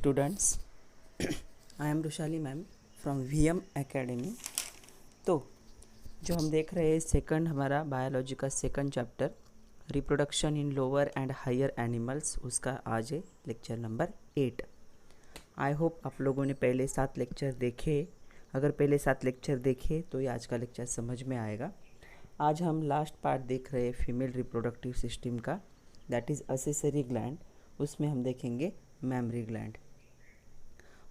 Students, I am Rushali ma'am from VM academy. तो जो हम देख रहे हैं सेकंड हमारा बायोलॉजी का second chapter reproduction in lower and higher animals, उसका आज है लेक्चर नंबर 8। आई होप आप लोगों ने पहले 7 लेक्चर देखे। अगर पहले 7 लेक्चर देखे तो ये आज का लेक्चर समझ में आएगा। आज हम लास्ट पार्ट देख रहे हैं फीमेल रिप्रोडक्टिव सिस्टम का, दैट इज़ असेसरी ग्लैंड। उसमें हम देखेंगे मैमरी ग्लैंड,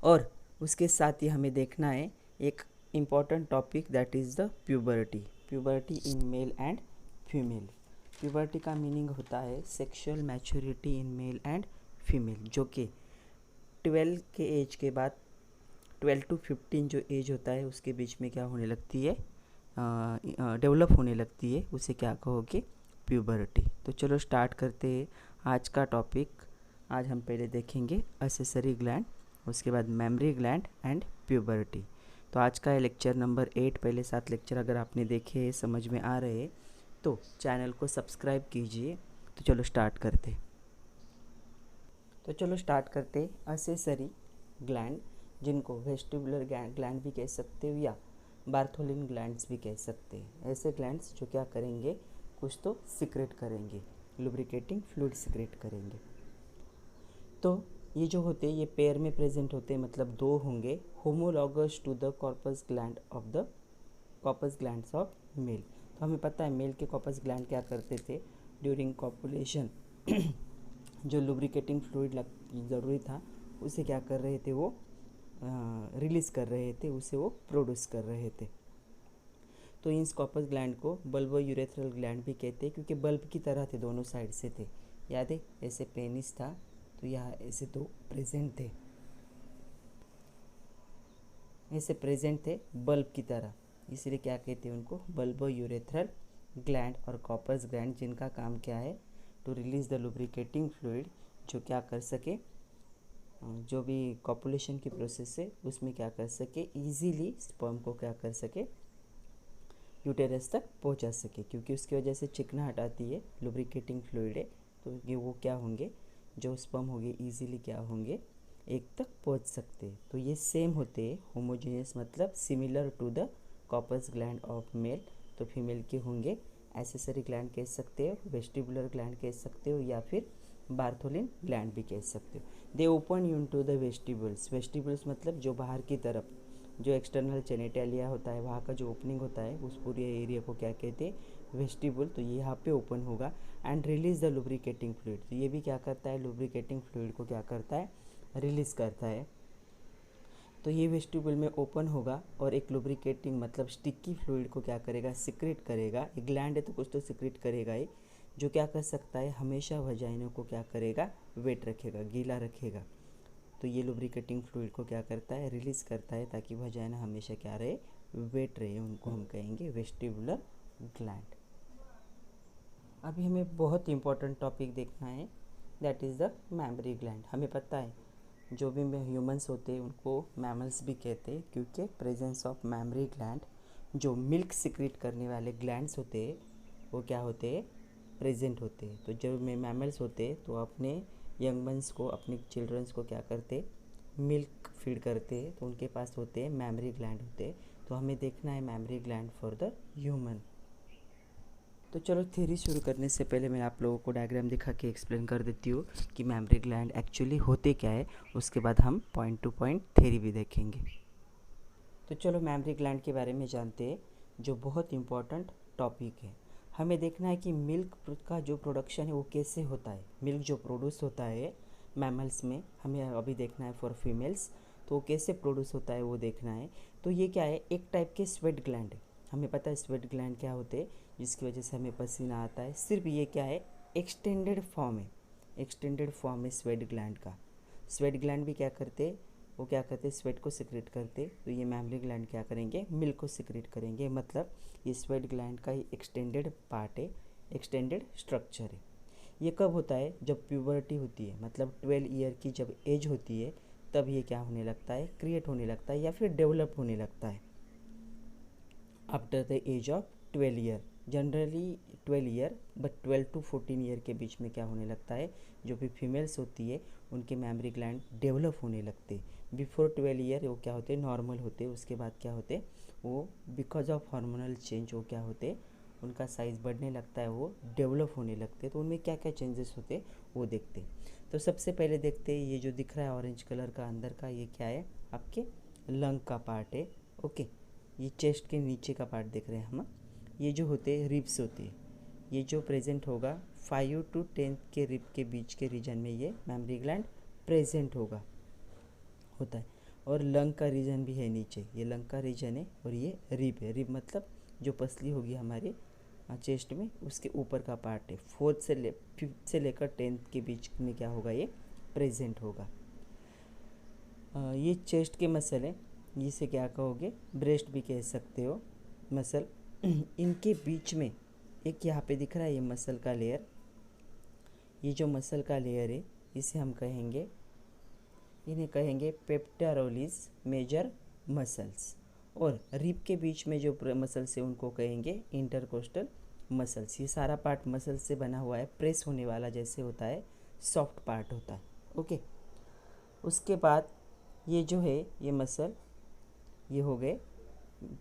और उसके साथ ही हमें देखना है एक important topic, that is the puberty in male and female. Puberty का मीनिंग होता है sexual maturity in male and female, जो कि 12 के एज के बाद 12 to 15 जो एज होता है उसके बीच में क्या होने लगती है, डेवलप होने लगती है, उसे क्या कहोगे, प्यूबर्टी। तो चलो स्टार्ट करते हैं आज का टॉपिक। आज हम पहले देखेंगे असेसरी ग्लैंड, उसके बाद मेमरी ग्लैंड एंड प्यूबर्टी। तो आज का है लेक्चर नंबर 8। पहले 7 लेक्चर अगर आपने देखे, समझ में आ रहे तो चैनल को सब्सक्राइब कीजिए। तो चलो स्टार्ट करते असेसरी ग्लैंड, जिनको वेस्टिबुलर ग्लैंड भी कह सकते हो या बार्थोलिन ग्लैंड्स भी कह सकते हैं। ऐसे ग्लैंड्स जो क्या करेंगे, कुछ तो सिक्रेट करेंगे, लुब्रिकेटिंग फ्लूइड सिक्रेट करेंगे। तो ये जो होते हैं ये पेयर में प्रेजेंट होते हैं, मतलब 2 होंगे, homologous to the Cowper's gland of the Cowper's glands of male. तो हमें पता है मेल के कॉर्पस ग्लैंड क्या करते थे, ड्यूरिंग कॉपुलेशन जो लुब्रिकेटिंग फ्लूइड ज़रूरी था उसे क्या कर रहे थे, वो रिलीज़ कर रहे थे, उसे वो प्रोड्यूस कर रहे थे। तो इन कॉर्पस ग्लैंड को बल्बो यूरेथ्रल ग्लैंड भी कहते हैं, क्योंकि बल्ब की तरह थे, दोनों साइड से थे। याद है, ऐसे पेनिस था तो यहाँ ऐसे 2 प्रेजेंट थे बल्ब की तरह, इसलिए क्या कहते हैं उनको, बल्बो यूरेथ्रल ग्लैंड और कॉर्पस ग्लैंड, जिनका काम क्या है, to release the lubricating fluid, जो क्या कर सके, जो भी कॉपुलेशन की प्रोसेस है उसमें क्या कर सके, इजीली स्पर्म को क्या कर सके, यूटेरस तक पहुंचा सके, क्योंकि उसकी वजह से चिकनाहट आती है, लुब्रिकेटिंग फ्लूइड है, तो ये वो क्या होंगे, जो स्पर्म होंगे इजीली क्या होंगे, एक तक पहुंच सकते हैं। तो ये सेम होते हैं, होमोजेनियस मतलब similar to the Cowper's gland of male. तो फीमेल के होंगे एसेसरी ग्लैंड कह सकते हो, वेस्टिबुलर ग्लैंड कह सकते हो, या फिर बार्थोलिन ग्लैंड भी कह सकते हो। दे ओपन इनटू द वेस्टिबुल्स मतलब जो बाहर की तरफ, जो एक्सटर्नल जेनिटलिया होता है वहाँ का जो ओपनिंग होता है, उस पूरे एरिया को क्या कहते हैं, वेस्टिबुल। तो ये यहाँ पे ओपन होगा and release the lubricating fluid. तो ये भी क्या करता है, लुब्रिकेटिंग फ्लूइड को क्या करता है, रिलीज़ करता है। तो ये वेस्टिबुल में ओपन होगा और एक लुब्रिकेटिंग मतलब स्टिकी फ्लूइड को क्या करेगा, सिक्रेट करेगा। एक ग्लैंड है तो कुछ तो सिक्रेट करेगा ही, जो क्या कर सकता है, हमेशा वजाइना को क्या करेगा, वेट रखेगा, गीला रखेगा। तो ये लुब्रिकेटिंग फ्लूइड को क्या करता है, रिलीज़ करता है, ताकि वजाइना हमेशा क्या रहे, वेट रहे। उनको हम कहेंगे वेस्टिबुलर ग्लैंड। अभी हमें बहुत इंपॉर्टेंट टॉपिक देखना है, that is the mammary gland. हमें पता है जो भी ह्यूमंस होते हैं उनको मैमल्स भी कहते हैं, क्योंकि प्रेजेंस ऑफ मैमरी ग्लैंड, जो मिल्क सिक्रेट करने वाले ग्लैंड्स होते हैं वो क्या होते हैं, प्रेजेंट होते हैं। तो जब मैमल्स होते हैं तो अपने यंग वंस को, अपने चिल्ड्रंस को क्या करते, मिल्क फीड करते हैं, तो उनके पास होते हैं मैमरी ग्लैंड होते हैं। तो हमें देखना है mammary gland for the human. तो चलो थ्योरी शुरू करने से पहले मैं आप लोगों को डायग्राम दिखा के एक्सप्लेन कर देती हूँ कि मैमरी ग्लैंड एक्चुअली होते क्या है, उसके बाद हम पॉइंट टू पॉइंट थ्योरी भी देखेंगे। तो चलो मैमरी ग्लैंड के बारे में जानते हैं, जो बहुत इम्पॉर्टेंट टॉपिक है। हमें देखना है कि मिल्क का जो प्रोडक्शन है वो कैसे होता है, मिल्क जो प्रोड्यूस होता है मैमल्स में, हमें अभी देखना है फॉर फीमेल्स, तो कैसे प्रोड्यूस होता है वो देखना है। तो ये क्या है, एक टाइप के स्वेट ग्लैंड है। हमें पता है स्वेट ग्लैंड क्या होते हैं, जिसकी वजह से हमें पसीना आता है। सिर्फ ये क्या है, एक्सटेंडेड फॉर्म है स्वेट ग्लैंड का। स्वेट ग्लैंड भी क्या करते, वो क्या करते, स्वेट को सिक्रेट करते। तो ये मैमरी ग्लैंड क्या करेंगे, मिल्क को सिक्रेट करेंगे। मतलब ये स्वेट ग्लैंड का ही एक्सटेंडेड पार्ट है, एक्सटेंडेड स्ट्रक्चर है। ये कब होता है, जब प्यूबर्टी होती है, मतलब 12 ईयर की जब एज होती है, तब ये क्या होने लगता है, क्रिएट होने लगता है या फिर डेवलप होने लगता है, after the age of 12 year. Generally 12 year, but 12 to 14 year के बीच में क्या होने लगता है, जो भी फीमेल्स होती है उनके मैमरी ग्लैंड डेवलप होने लगते। बिफोर 12 ईयर वो क्या होते, नॉर्मल होते। उसके बाद क्या होते, वो बिकॉज ऑफ हार्मोनल चेंज वो क्या होते, उनका साइज़ बढ़ने लगता है, वो डेवलप होने लगते। तो उनमें क्या क्या चेंजेस होते वो देखते। तो सबसे पहले देखते ये जो दिख रहा है ऑरेंज कलर का अंदर का, ये क्या है, आपके लंग का पार्ट है। ओके, ये चेस्ट के नीचे का पार्ट देख रहे हैं हम। ये जो होते हैं रिब्स होते हैं, ये जो प्रेजेंट होगा 5 to 10 के रिब के बीच के रीजन में ये मैमरी ग्लैंड प्रेजेंट होता है। और लंग का रीजन भी है नीचे, ये लंग का रीजन है और ये रिब है। रिब मतलब जो पसली होगी हमारे चेस्ट में, उसके ऊपर का पार्ट है। 5th से लेकर 10th के बीच में क्या होगा, ये प्रेजेंट होगा। ये चेस्ट के मसल है, जिसे क्या कहोगे, ब्रेस्ट भी कह सकते हो मसल। इनके बीच में एक यहाँ पे दिख रहा है ये मसल का लेयर। ये जो मसल का लेयर है इसे हम कहेंगे, इन्हें कहेंगे पेप्टेरोलिस मेजर मसल्स। और रिब के बीच में जो मसल्स है उनको कहेंगे इंटरकोस्टल मसल्स। ये सारा पार्ट मसल से बना हुआ है, प्रेस होने वाला जैसे होता है, सॉफ्ट पार्ट होता है। ओके, उसके बाद ये जो है ये मसल, ये हो गए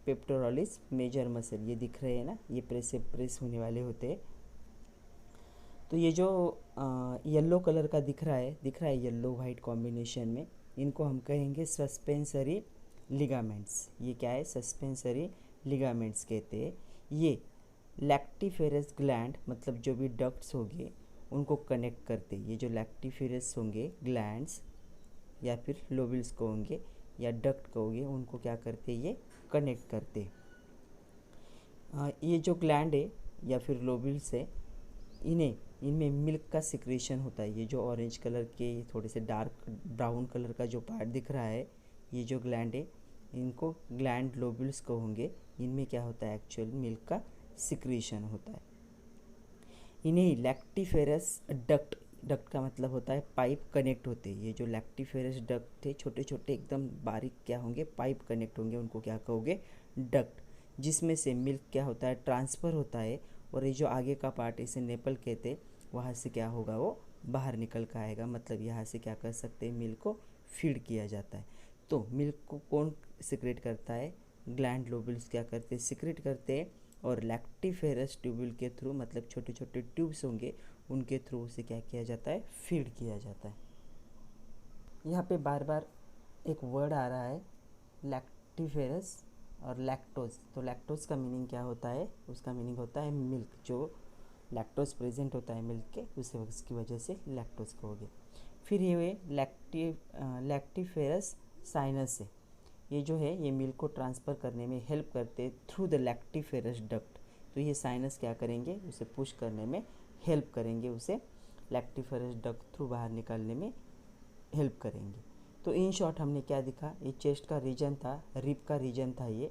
पेप्टेरोलिस मेजर मसल। ये दिख रहे हैं ना, ये प्रेस होने वाले होते हैं। तो ये जो येलो कलर का दिख रहा है येलो वाइट कॉम्बिनेशन में, इनको हम कहेंगे सस्पेंसरी लिगामेंट्स। ये क्या है, सस्पेंसरी लिगामेंट्स कहते हैं। ये लैक्टिफेरस ग्लैंड मतलब जो भी डक्ट्स होंगे उनको कनेक्ट करते। ये जो लैक्टिफेरस होंगे ग्लैंड्स या फिर लोबिल्स को होंगे या डक्ट को होंगे, उनको क्या करते, ये कनेक्ट करते। ये जो ग्लैंड है या फिर लोबिल्स है, इनमें मिल्क का सिक्रेशन होता है। ये जो ऑरेंज कलर के थोड़े से डार्क ब्राउन कलर का जो पार्ट दिख रहा है, ये जो ग्लैंड है, इनको ग्लैंड लोबिल्स को होंगे। इनमें क्या होता है, एक्चुअल मिल्क का सिक्रेशन होता है। इन्हें लैक्टिफेरस डक्ट का मतलब होता है पाइप कनेक्ट होते हैं। ये जो लैक्टिफेरस डक्ट थे, छोटे छोटे एकदम बारीक क्या होंगे, पाइप कनेक्ट होंगे, उनको क्या कहोगे, डक्ट, जिसमें से मिल्क क्या होता है, ट्रांसफ़र होता है। और ये जो आगे का पार्ट, इसे नेपल कहते, वहाँ से क्या होगा, वो बाहर निकल कर आएगा। मतलब यहाँ से क्या कर सकते हैं, मिल्क को फीड किया जाता है। तो मिल्क को कौन सिक्रेट करता है, ग्लैंड लोबिल्स क्या करते हैं, सिक्रेट करते हैं। और लैक्टिफेरस ट्यूब्यूल के थ्रू, मतलब छोटे छोटे ट्यूब्स होंगे, उनके थ्रू उसे क्या किया जाता है, फीड किया जाता है। यहाँ पे बार बार एक वर्ड आ रहा है लैक्टिफेरस और लैक्टोज। तो लैक्टोज का मीनिंग क्या होता है, उसका मीनिंग होता है मिल्क। जो लैक्टोज प्रेजेंट होता है मिल्क के, उसकी वजह से लैक्टोज कहोगे। फिर ये लैक्टिफेरस साइनस है। ये जो है ये मिल्क को ट्रांसफ़र करने में हेल्प करते थ्रू द लैक्टिफेरस डक्ट। तो ये साइनस क्या करेंगे, उसे पुश करने में हेल्प करेंगे, उसे लैक्टिफेरस डक्ट थ्रू बाहर निकालने में हेल्प करेंगे। तो इन शॉर्ट हमने क्या दिखा, ये चेस्ट का रीजन था, रिब का रीजन था ये।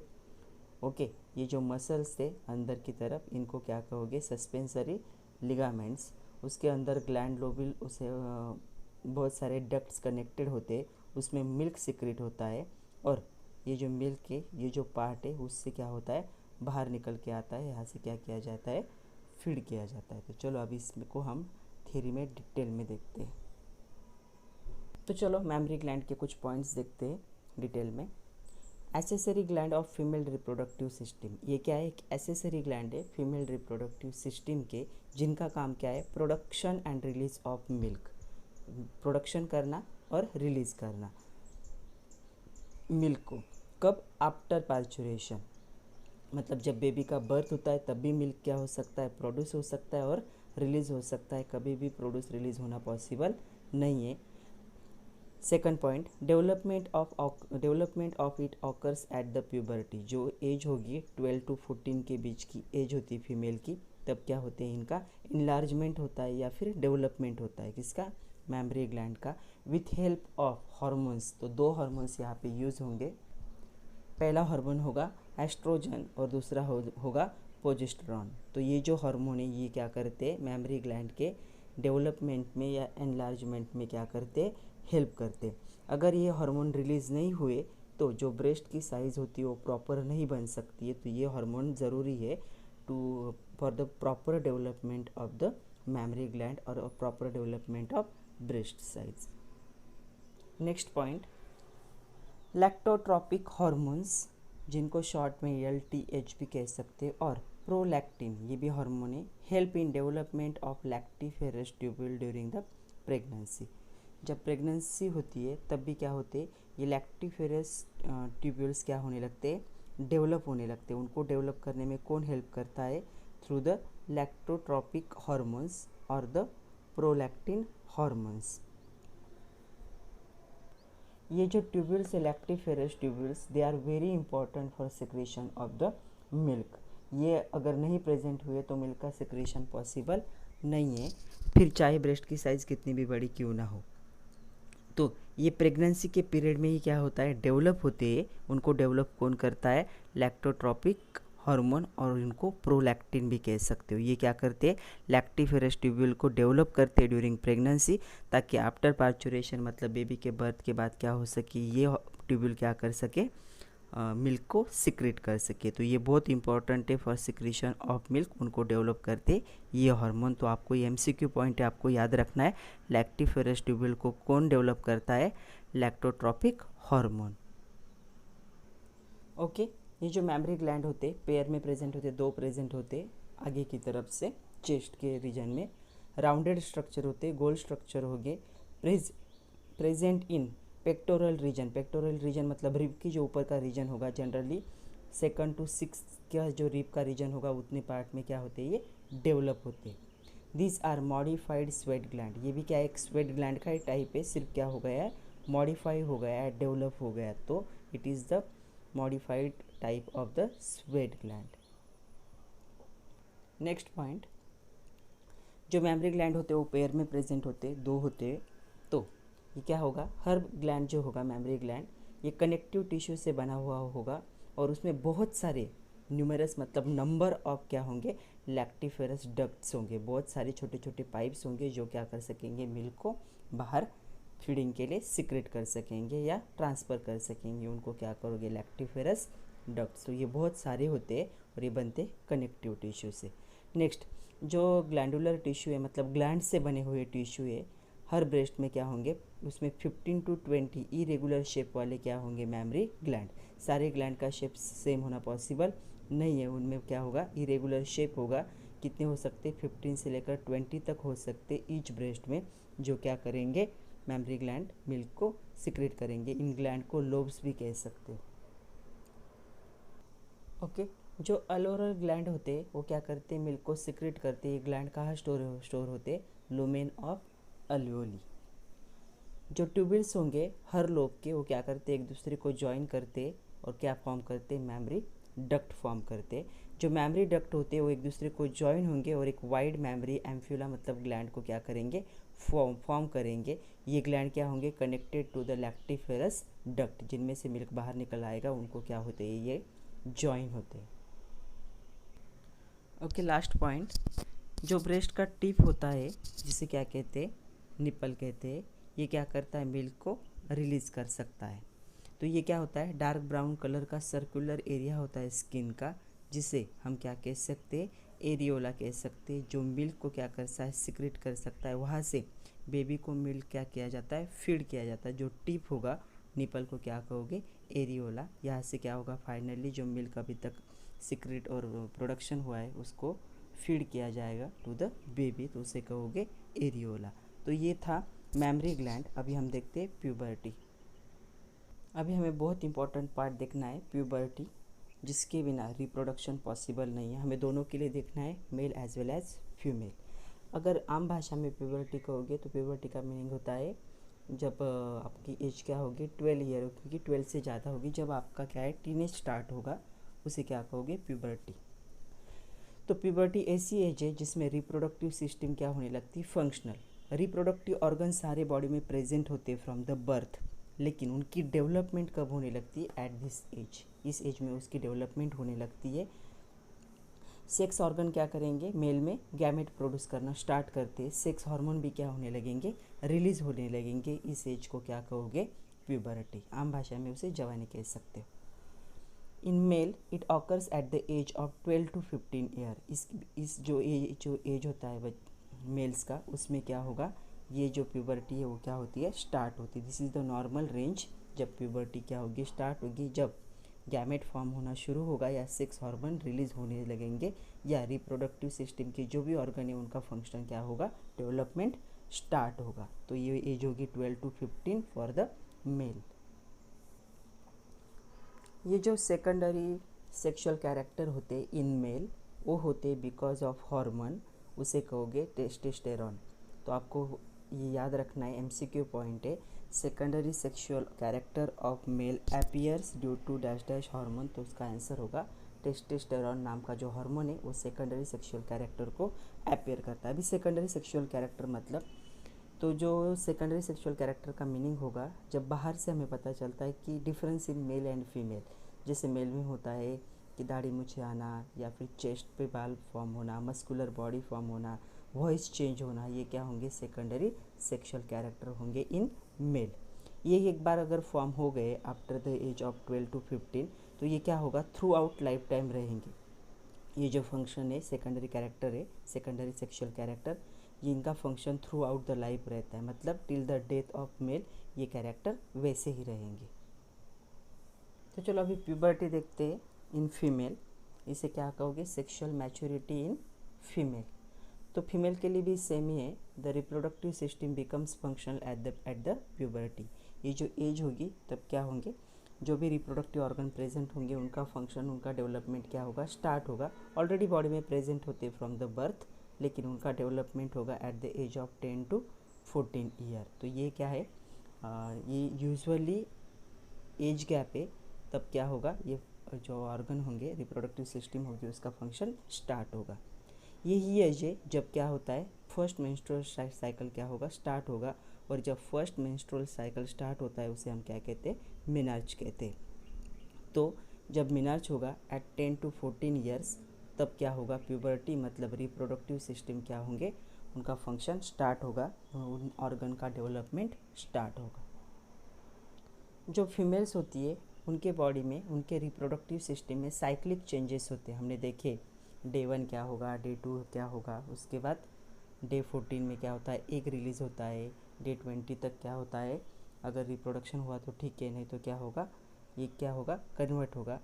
ओके, ये जो मसल्स थे अंदर की तरफ, इनको क्या कहोगे, सस्पेंसरी लिगामेंट्स। उसके अंदर ग्लैंड लोबिल, उसे बहुत सारे डक्ट्स कनेक्टेड होते, उसमें मिल्क सिक्रेट होता है। और ये जो मिल्क है, ये जो पार्ट है, उससे क्या होता है, बाहर निकल के आता है, यहाँ से क्या किया जाता है, फीड किया जाता है। तो चलो अभी इसको हम थ्योरी में डिटेल में देखते हैं। तो चलो मैमरी ग्लैंड के कुछ पॉइंट्स देखते हैं डिटेल में। Accessory gland of female reproductive system. ये क्या है, एक एसेसरी ग्लैंड है फीमेल रिप्रोडक्टिव सिस्टम के, जिनका काम क्या है, production and release of milk. Production करना और रिलीज़ करना मिल्क को। कब, आफ्टर पार्चुरेशन, मतलब जब बेबी का बर्थ होता है तब भी मिल्क क्या हो सकता है, प्रोड्यूस हो सकता है और रिलीज़ हो सकता है। कभी भी प्रोड्यूस रिलीज़ होना पॉसिबल नहीं है। Second point, development of it occurs at the puberty. जो एज होगी 12 to 14 के बीच की एज होती है फीमेल की, तब क्या होते हैं, इनका इनलार्जमेंट होता है या फिर डेवलपमेंट होता है। किसका, मैमरी ग्लैंड का, विथ हेल्प ऑफ हार्मोन्स। तो दो हार्मोन्स यहाँ पे यूज़ होंगे। पहला हार्मोन होगा एस्ट्रोजन और दूसरा होगा प्रोजेस्टेरॉन। तो ये जो हार्मोन है, ये क्या करते हैं, मैमरी ग्लैंड के डेवलपमेंट में या एनलार्जमेंट में क्या करते, हेल्प करते। अगर ये हार्मोन रिलीज़ नहीं हुए तो जो ब्रेस्ट की साइज़ होती है वो प्रॉपर नहीं बन सकती है। तो ये हार्मोन ज़रूरी है to for the proper development of the mammary gland or a proper development of breast size. Next point, lactotropic hormones जिनको शॉर्ट में LTH भी कह सकते हैं और प्रोलैक्टिन ये भी हार्मोन है, help in development of lactiferous tubule during the pregnancy. जब प्रेगनेंसी होती है तब भी क्या होते हैं, ये लैक्टिफेरस ट्यूब्यूल्स क्या होने लगते हैं, डेवलप होने लगते हैं। उनको डेवलप करने में कौन हेल्प करता है, थ्रू द लैक्टोट्रॉपिक हॉर्मोन्स और द प्रोलैक्टिन हॉर्मोन्स। ये जो ट्यूब्यूल्स है lactiferous tubules, they are very important for secretion of the milk. ये अगर नहीं प्रेजेंट हुए तो मिल्क का सिक्रेशन पॉसिबल नहीं है, फिर चाहे ब्रेस्ट की साइज़ कितनी भी बड़ी क्यों ना हो। तो ये प्रेगनेंसी के पीरियड में ही क्या होता है, डेवलप होते हैं। उनको डेवलप कौन करता है, लैक्टोट्रॉपिक हार्मोन, और इनको प्रोलैक्टिन भी कह सकते हो। ये क्या करते हैं, लैक्टिफेरस ट्यूब्यूल को डेवलप करते हैं ड्यूरिंग प्रेगनेंसी, ताकि आफ्टर पार्चुरेशन मतलब बेबी के बर्थ के बाद क्या हो सके, ये ट्यूब्यूल क्या कर सके, मिल्क को सिक्रेट कर सके। तो ये बहुत इंपॉर्टेंट है फॉर सिक्रेशन ऑफ मिल्क, उनको डेवलप करते ये हार्मोन। तो आपको ये MCQ पॉइंट है, आपको याद रखना है, लैक्टिफेरस ट्यूब्यूल को कौन डेवलप करता है, लैक्टोट्रॉपिक हार्मोन। ओके, ये जो मैमरी ग्लैंड होते पेयर में प्रेजेंट होते, दो प्रेजेंट होते आगे की तरफ से चेस्ट के रीजन में, राउंडेड स्ट्रक्चर होते, गोल स्ट्रक्चर हो गए, present in pectoral region. Pectoral region मतलब रिब की जो ऊपर का रीजन होगा, जनरली 2nd to 6th का जो रिब का रीजन होगा उतने पार्ट में क्या होते हैं, ये डेवलप होते हैं। This are modified sweat gland, ये भी क्या एक स्वेट ग्लैंड का ही टाइप है, सिर्फ क्या हो गया है, मॉडिफाई हो गया है, डेवलप हो गया, तो it is the modified type of the sweat gland. Next point, जो मैमरी ग्लैंड होते हैं वो पेयर में प्रेजेंट होते, दो होते, तो ये क्या होगा, हर ग्लैंड जो होगा मैमरी ग्लैंड, ये कनेक्टिव टिश्यू से बना हुआ होगा और उसमें बहुत सारे न्यूमरस मतलब नंबर ऑफ क्या होंगे, लैक्टिफेरस डक्ट्स होंगे, बहुत सारे छोटे छोटे पाइप्स होंगे जो क्या कर सकेंगे, मिल्क को बाहर फीडिंग के लिए सिक्रेट कर सकेंगे या ट्रांसफ़र कर सकेंगे, उनको क्या करोगे, लैक्टिफेरस डक्ट्स। तो ये बहुत सारे होते हैं और ये बनते कनेक्टिव टिश्यू से। नेक्स्ट, जो ग्लैंडुलर टिश्यू है मतलब ग्लैंड से बने हुए टिश्यू है, हर ब्रेस्ट में क्या होंगे, उसमें 15 to 20 इरेगुलर शेप वाले क्या होंगे, मैमरी ग्लैंड। सारे ग्लैंड का शेप सेम होना पॉसिबल नहीं है, उनमें क्या होगा, इरेगुलर शेप होगा। कितने हो सकते, 15 से लेकर 20 तक हो सकते ईच ब्रेस्ट में, जो क्या करेंगे, मैमरी ग्लैंड मिल्क को सिक्रेट करेंगे। इन ग्लैंड को लोब्स भी कह सकते हो। ओके, जो अलोरल ग्लैंड होते हैं वो क्या करते हैं, मिल्क को सिक्रेट करते हैं। ये ग्लैंड कहाँ स्टोर होते, लुमेन ऑफ अल्वेओली। जो ट्यूब्यूल्स होंगे हर लोब के, वो क्या करते, एक दूसरे को ज्वाइन करते और क्या फॉर्म करते, मैमरी डक्ट फॉर्म करते। जो मैमरी डक्ट होते हैं वो एक दूसरे को ज्वाइन होंगे और एक वाइड मैमरी एम्फ्यूला मतलब ग्लैंड को क्या करेंगे, फॉर्म करेंगे। ये ग्लैंड क्या होंगे, connected to the lactiferous duct, जिनमें से मिल्क बाहर निकल आएगा, उनको क्या होते हैं, ये ज्वाइन होते हैं। ओके, लास्ट पॉइंट, जो ब्रेस्ट का टिप होता है जिसे क्या कहते हैं, निपल कहते हैं, ये क्या करता है, मिल्क को रिलीज़ कर सकता है। तो ये क्या होता है, डार्क ब्राउन कलर का सर्कुलर एरिया होता है स्किन का, जिसे हम क्या कह सकते हैं, एरियोला कह सकते हैं, जो मिल्क को क्या करता है, सिक्रेट कर सकता है। वहाँ से बेबी को मिल्क क्या किया जाता है, फीड किया जाता है। जो टिप होगा निपल को क्या कहोगे, एरियोला। यहाँ से क्या होगा, फाइनली जो मिल्क अभी तक सिक्रेट और प्रोडक्शन हुआ है उसको फीड किया जाएगा टू द बेबी, तो उसे कहोगे एरियोला। तो ये था मैमरी ग्लैंड। अभी हम देखते हैं प्यूबर्टी। अभी हमें बहुत इंपॉर्टेंट पार्ट देखना है, प्यूबर्टी, जिसके बिना रिप्रोडक्शन पॉसिबल नहीं है। हमें दोनों के लिए देखना है, male as well as female. अगर आम भाषा में प्यूबर्टी कहोगे तो प्यूबर्टी का मीनिंग होता है जब आपकी एज क्या होगी, 12 ईयर, क्योंकि 12 से ज़्यादा होगी, जब आपका क्या है, टीनेज स्टार्ट होगा, उसे क्या कहोगे, प्यूबर्टी। तो प्यूबर्टी ऐसी एज है जिसमें रिप्रोडक्टिव सिस्टम क्या होने लगती है, फंक्शनल। रिप्रोडक्टिव ऑर्गन सारे बॉडी में प्रेजेंट होते हैं फ्रॉम द बर्थ, लेकिन उनकी डेवलपमेंट कब होने लगती है, एट दिस एज। इस एज में उसकी डेवलपमेंट होने लगती है। सेक्स ऑर्गन क्या करेंगे, मेल में गैमेट प्रोड्यूस करना स्टार्ट करते हैं, सेक्स हार्मोन भी क्या होने लगेंगे, रिलीज होने लगेंगे। इस एज को क्या कहोगे, प्यूबर्टी। आम भाषा में उसे जवानी कह सकते हो। In male it occurs at the age of 12 to 15 year. इस जो एज होता है मेल्स का, उसमें क्या होगा, ये जो प्यूबर्टी है वो क्या होती है, स्टार्ट होती है। This is the normal range जब प्यूबर्टी क्या होगी, स्टार्ट होगी, जब गैमेट फॉर्म होना शुरू होगा या सेक्स हार्मोन रिलीज होने लगेंगे या रिप्रोडक्टिव सिस्टम के जो भी ऑर्गन है उनका फंक्शन क्या होगा, डेवलपमेंट स्टार्ट होगा। तो ये एज होगी 12 to 15 फॉर द मेल। ये जो सेकेंडरी सेक्सुअल कैरेक्टर होते इन मेल वो होते बिकॉज ऑफ हार्मोन, उसे कहोगे टेस्टोस्टेरोन। तो आपको ये याद रखना है, एमसीक्यू पॉइंट है, secondary sexual character of male appears due to dash dash hormone. तो उसका आंसर होगा टेस्टोस्टेरोन नाम का जो हार्मोन है वो सेकेंडरी सेक्सुअल कैरेक्टर को अपीयर करता है। अभी सेकेंडरी सेक्सुअल कैरेक्टर मतलब, तो जो सेकेंडरी सेक्सुअल कैरेक्टर का मीनिंग होगा जब बाहर से हमें पता चलता है कि difference in male and female, जैसे मेल में होता है कि दाढ़ी मूछें आना या फिर चेस्ट पे बाल फॉर्म होना, मस्कुलर बॉडी फॉर्म होना, वॉइस चेंज होना, ये क्या होंगे, सेकेंडरी सेक्सुअल कैरेक्टर होंगे इन मेल। ये एक बार अगर फॉर्म हो गए after the age of 12 to 15 तो ये क्या होगा, थ्रू आउट लाइफ टाइम रहेंगे। ये जो फंक्शन है सेकेंडरी कैरेक्टर है, सेकेंडरी सेक्सुअल कैरेक्टर, ये इनका function through out the life रहता है, मतलब till the death of male ये कैरेक्टर वैसे ही रहेंगे। तो चलो अभी प्यूबर्टी देखते हैं इन फीमेल। इसे क्या कहोगे, सेक्सुअल मैच्योरिटी इन फीमेल। तो फीमेल के लिए भी सेम ही है, the reproductive system becomes functional at the puberty. ये जो एज होगी तब क्या होंगे, जो भी रिप्रोडक्टिव ऑर्गन प्रेजेंट होंगे उनका फंक्शन, उनका डेवलपमेंट क्या होगा, स्टार्ट होगा। ऑलरेडी बॉडी में प्रेजेंट होते फ्रॉम द बर्थ, लेकिन उनका डेवलपमेंट होगा at the age of 10 to 14 year. तो ये क्या है, ये यूजुअली एज गैप है, तब क्या होगा, ये जो ऑर्गन होंगे रिप्रोडक्टिव सिस्टम होगी उसका फंक्शन स्टार्ट होगा। यही एज है जब क्या होता है, फर्स्ट मेंस्ट्रुअल साइकिल क्या होगा, स्टार्ट होगा। और जब फर्स्ट मेंस्ट्रुअल साइकिल स्टार्ट होता है उसे हम क्या कहते हैं, मेनार्च कहते हैं। तो जब मेनार्च होगा एट 10 to 14 ईयर्स, तब क्या होगा, प्यूबर्टी मतलब रिप्रोडक्टिव सिस्टम क्या होंगे, उनका फंक्शन स्टार्ट होगा, उन ऑर्गन का डेवलपमेंट स्टार्ट होगा। जो फीमेल्स होती है उनके बॉडी में, उनके रिप्रोडक्टिव सिस्टम में साइक्लिक चेंजेस होते हैं। हमने देखे डे 1 क्या होगा, डे 2 क्या होगा, उसके बाद डे 14 में क्या होता है, एग रिलीज़ होता है, डे 20 तक क्या होता है, अगर रिप्रोडक्शन हुआ तो ठीक है, नहीं तो क्या होगा, ये क्या होगा, कन्वर्ट होगा।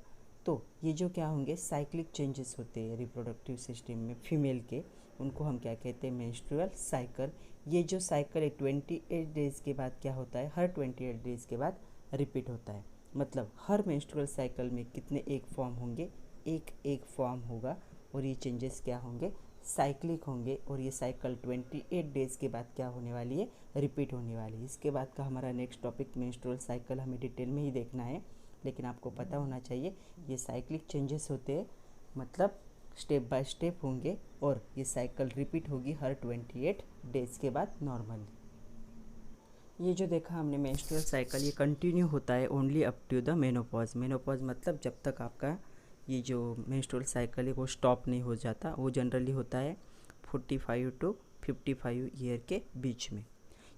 तो ये जो क्या होंगे, साइक्लिक चेंजेस होते हैं रिप्रोडक्टिव सिस्टम में फीमेल के, उनको हम क्या कहते हैं, मेंस्ट्रुअल साइकिल। ये जो साइकिल है 28 डेज़ के बाद क्या होता है, हर 28 डेज़ के बाद रिपीट होता है। मतलब हर मेंस्ट्रुअल साइकिल में कितने एक फॉर्म होंगे, एक फॉर्म होगा, और ये चेंजेस क्या होंगे, साइक्लिक होंगे। और ये साइकिल 28 डेज़ के बाद क्या होने वाली है, रिपीट होने वाली है। इसके बाद का हमारा नेक्स्ट टॉपिक मेंस्ट्रुअल साइकिल हमें डिटेल में ही देखना है, लेकिन आपको पता होना चाहिए ये साइक्लिक चेंजेस होते हैं, मतलब स्टेप बाय स्टेप होंगे, और ये साइकिल रिपीट होगी हर 28 डेज़ के बाद नॉर्मली। ये जो देखा हमने मेंस्ट्रुअल साइकिल, ये कंटिन्यू होता है only up to the menopause. Menopause मतलब जब तक आपका ये जो मेंस्ट्रुअल साइकिल है वो स्टॉप नहीं हो जाता। वो जनरली होता है 45 to 55 ईयर के बीच में।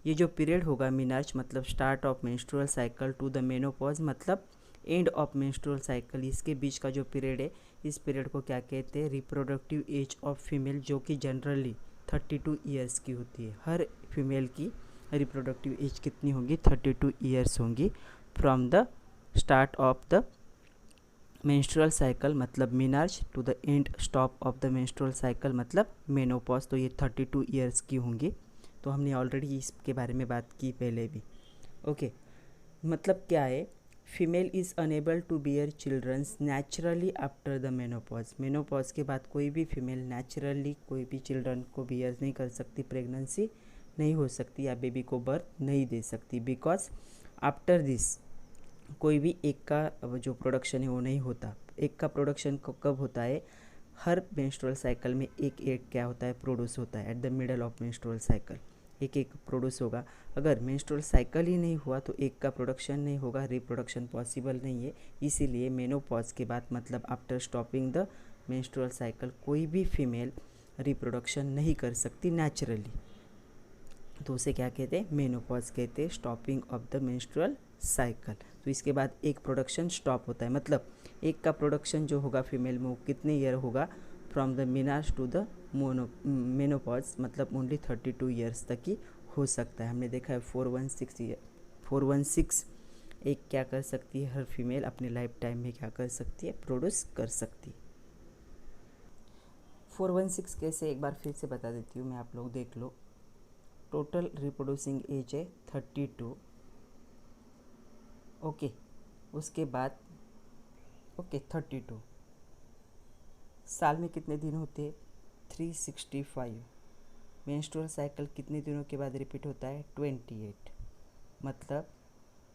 ये जो पीरियड होगा मेनार्च मतलब start of menstrual cycle to the menopause मतलब एंड ऑफ मेंस्ट्रुअल साइकिल, इसके बीच का जो पीरियड है, इस पीरियड को क्या कहते हैं, रिप्रोडक्टिव एज ऑफ फीमेल, जो कि जनरली 32 ईयर्स की होती है। हर फीमेल की रिप्रोडक्टिव एज कितनी होगी, 32 ईयर्स होंगी from the start of the menstrual cycle मतलब menarche to the end stop of the menstrual cycle मतलब मेनोपॉज। तो ये 32 ईयर्स की होंगी। तो हमने ऑलरेडी इसके बारे में बात की पहले भी। ओके, मतलब क्या है, female is unable to bear childrens naturally after the menopause. Menopause के बाद कोई भी फीमेल नेचुरली कोई भी चिल्ड्रन को बियर नहीं कर सकती, प्रेगनेंसी नहीं हो सकती या बेबी को बर्थ नहीं दे सकती, बिकॉज आफ्टर दिस कोई भी एक का जो प्रोडक्शन है वो नहीं होता। एक का प्रोडक्शन कब होता है, हर मेंस्ट्रुअल साइकिल में एक एक क्या होता है, प्रोड्यूस होता है at the middle of menstrual cycle, एक प्रोड्यूस होगा। अगर मेंस्ट्रुअल साइकिल ही नहीं हुआ तो एक का प्रोडक्शन नहीं होगा, रिप्रोडक्शन पॉसिबल नहीं है। इसीलिए मेनोपॉज के बाद मतलब after stopping the menstrual cycle कोई भी फीमेल रिप्रोडक्शन नहीं कर सकती नेचुरली, तो उसे क्या कहते हैं, मेनोपॉज कहते हैं, stopping of the menstrual cycle. तो इसके बाद एक प्रोडक्शन स्टॉप होता है, मतलब एक का प्रोडक्शन जो होगा फीमेल में वो कितने ईयर होगा, from the menarche to the menopause, मतलब ओनली 32 ईयर्स तक ही हो सकता है। हमने देखा है 416 एक क्या कर सकती है, हर फीमेल अपने लाइफ टाइम में क्या कर सकती है, प्रोड्यूस कर सकती है। 416 कैसे, एक बार फिर से बता देती हूँ मैं, आप लोग देख लो। टोटल रिप्रोड्यूसिंग एज है 32, ओके। उसके बाद ओके 32 साल में कितने दिन होते हैं, 365। मेंस्ट्रुअल साइकिल कितने दिनों के बाद रिपीट होता है, 28, मतलब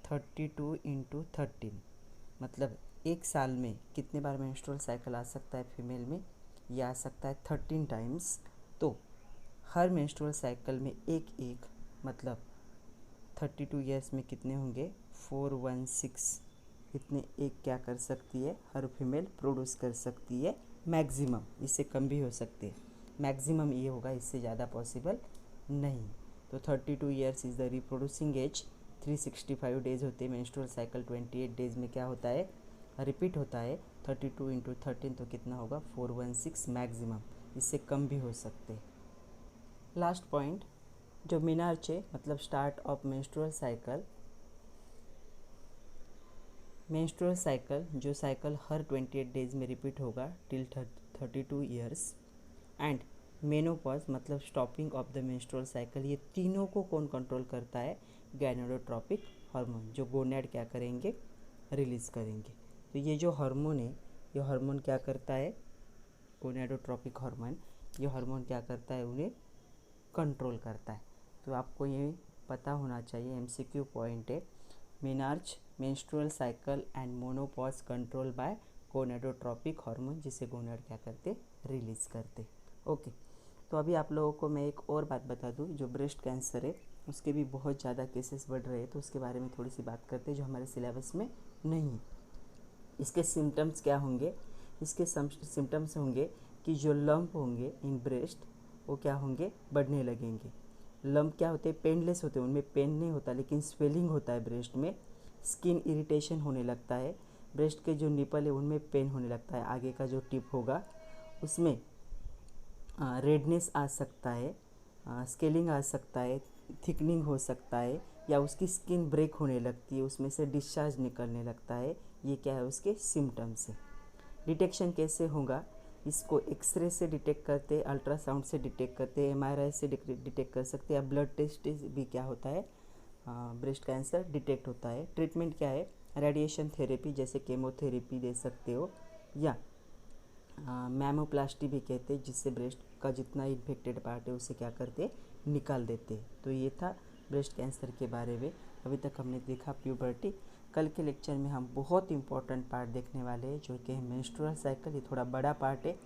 32 इंटू 13, मतलब एक साल में कितने बार मेंस्ट्रुअल साइकिल आ सकता है फीमेल में, ये आ सकता है 13 टाइम्स। तो हर मेंस्ट्रुअल साइकिल में एक मतलब 32 ईयर्स में कितने होंगे, 416 इतने एक क्या कर सकती है, हर फीमेल प्रोड्यूस कर सकती है मैक्सिमम। इससे कम भी हो सकते हैं, मैक्सिमम ये होगा, इससे ज़्यादा पॉसिबल नहीं। तो 32 years is the reproducing age. 365 days होते हैं, मेंस्ट्रुअल साइकिल 28 डेज में क्या होता है, रिपीट होता है। 32 इंटू 13 तो कितना होगा, 416 मैक्सिमम, इससे कम भी हो सकते हैं। लास्ट पॉइंट, जो मेनार्च है मतलब start of menstrual cycle, menstrual cycle जो साइकिल हर 28 डेज में रिपीट होगा टिल 32 ईयर्स, एंड मेनोपॉज मतलब stopping of the menstrual cycle, ये तीनों को कौन कंट्रोल करता है, गैनोडोट्रोपिक हार्मोन, जो गोनेड क्या करेंगे, रिलीज करेंगे। तो ये जो हार्मोन है, ये हार्मोन क्या करता है, गोनेडोट्रोपिक हार्मोन, ये हार्मोन क्या करता है, उन्हें कंट्रोल करता है। तो आपको ये पता होना चाहिए, MCQ पॉइंट है, menarche menstrual cycle and menopause control by gonadotropic hormone, जिसे गोनेड क्या करते, रिलीज करते। ओके, तो अभी आप लोगों को मैं एक और बात बता दूं, जो ब्रेस्ट कैंसर है उसके भी बहुत ज़्यादा केसेस बढ़ रहे हैं, तो उसके बारे में थोड़ी सी बात करते हैं जो हमारे सिलेबस में नहीं है। इसके सिम्टम्स क्या होंगे, इसके सिम्टम्स होंगे कि जो लंप होंगे इन ब्रेस्ट वो क्या होंगे, बढ़ने लगेंगे। लंप क्या होते हैं, पेनलेस होते हैं, उनमें पेन नहीं होता लेकिन स्वेलिंग होता है ब्रेस्ट में। स्किन इरिटेशन होने लगता है, ब्रेस्ट के जो निपल है उनमें पेन होने लगता है, आगे का जो टिप होगा उसमें रेडनेस आ सकता है, स्केलिंग आ सकता है, थिकनिंग हो सकता है, या उसकी स्किन ब्रेक होने लगती है, उसमें से डिस्चार्ज निकलने लगता है। ये क्या है, उसके सिम्टम्स है। डिटेक्शन कैसे होगा, इसको एक्सरे से डिटेक्ट करते, अल्ट्रासाउंड से डिटेक्ट करते, MRI से डिटेक्ट कर सकते हैं, या ब्लड टेस्ट भी क्या होता है, ब्रेस्ट कैंसर डिटेक्ट होता है। ट्रीटमेंट क्या है, रेडिएशन थेरेपी जैसे केमोथेरेपी दे सकते हो, या मैमोप्लास्टी भी कहते हैं, जिससे ब्रेस्ट का जितना इन्फेक्टेड पार्ट है उसे क्या करते, निकाल देते। तो ये था ब्रेस्ट कैंसर के बारे में। अभी तक हमने देखा प्यूबर्टी। कल के लेक्चर में हम बहुत इंपॉर्टेंट पार्ट देखने वाले हैं, जो कि है मेंस्ट्रुअल साइकिल। ये थोड़ा बड़ा पार्ट है,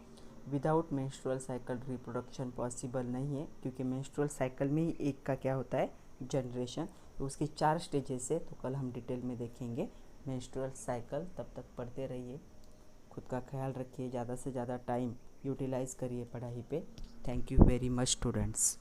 without menstrual cycle reproduction possible नहीं है, क्योंकि मेंस्ट्रुअल साइकिल में ही एक का क्या होता है, जनरेशन। तो उसकी 4 स्टेजेस है, तो कल हम डिटेल में देखेंगे मेंस्ट्रुअल साइकिल। तब तक पढ़ते रहिए, खुद का ख्याल रखिए, ज़्यादा से ज़्यादा टाइम यूटिलाइज़ करिए पढ़ाई पे। Thank you very much students.